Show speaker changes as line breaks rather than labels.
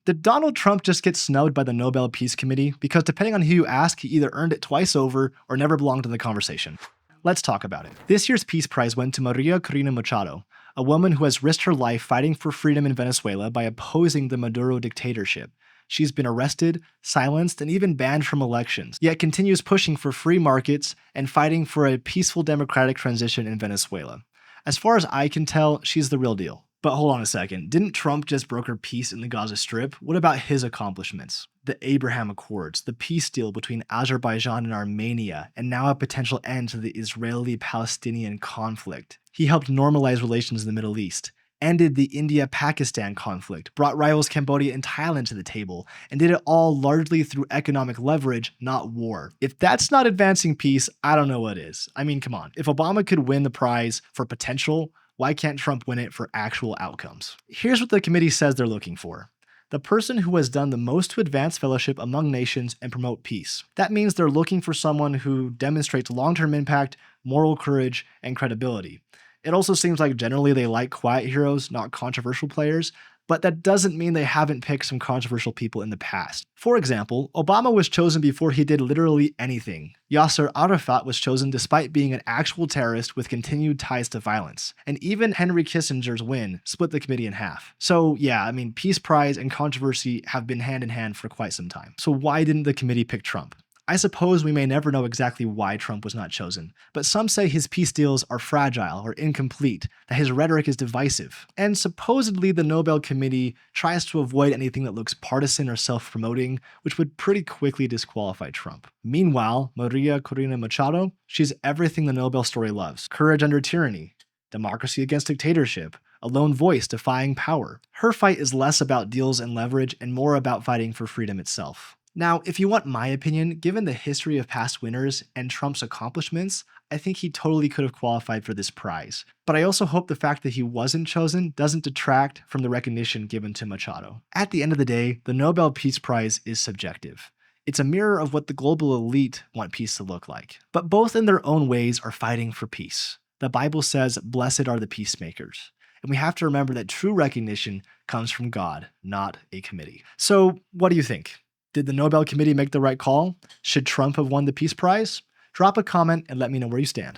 Did Donald Trump just get snubbed by the Nobel Peace Committee? Because depending on who you ask, he either earned it twice over or never belonged in the conversation. Let's talk about it. This year's Peace Prize went to Maria Corina Machado, a woman who has risked her life fighting for freedom in Venezuela by opposing the Maduro dictatorship. She's been arrested, silenced, and even banned from elections, yet continues pushing for free markets and fighting for a peaceful democratic transition in Venezuela. As far as I can tell, she's the real deal. But hold on a second, didn't Trump just broker peace in the Gaza Strip? What about his accomplishments? The Abraham Accords, the peace deal between Azerbaijan and Armenia, and now a potential end to the Israeli-Palestinian conflict. He helped normalize relations in the Middle East, ended the India-Pakistan conflict, brought rivals Cambodia and Thailand to the table, and did it all largely through economic leverage, not war. If that's not advancing peace, I don't know what is. I mean, come on. If Obama could win the prize for potential, why can't Trump win it for actual outcomes? Here's what the committee says they're looking for. The person who has done the most to advance fellowship among nations and promote peace. That means they're looking for someone who demonstrates long-term impact, moral courage, and credibility. It also seems like generally they like quiet heroes, not controversial players, but that doesn't mean they haven't picked some controversial people in the past. For example, Obama was chosen before he did literally anything. Yasser Arafat was chosen despite being an actual terrorist with continued ties to violence. And even Henry Kissinger's win split the committee in half. So yeah, I mean, Peace Prize and controversy have been hand in hand for quite some time. So why didn't the committee pick Trump? I suppose we may never know exactly why Trump was not chosen, but some say his peace deals are fragile or incomplete, that his rhetoric is divisive. And supposedly the Nobel Committee tries to avoid anything that looks partisan or self-promoting, which would pretty quickly disqualify Trump. Meanwhile, Maria Corina Machado, she's everything the Nobel story loves. Courage under tyranny, democracy against dictatorship, a lone voice defying power. Her fight is less about deals and leverage and more about fighting for freedom itself. Now, if you want my opinion, given the history of past winners and Trump's accomplishments, I think he totally could have qualified for this prize. But I also hope the fact that he wasn't chosen doesn't detract from the recognition given to Machado. At the end of the day, the Nobel Peace Prize is subjective. It's a mirror of what the global elite want peace to look like. But both in their own ways are fighting for peace. The Bible says, "Blessed are the peacemakers." And we have to remember that true recognition comes from God, not a committee. So what do you think? Did the Nobel Committee make the right call? Should Trump have won the Peace Prize? Drop a comment and let me know where you stand.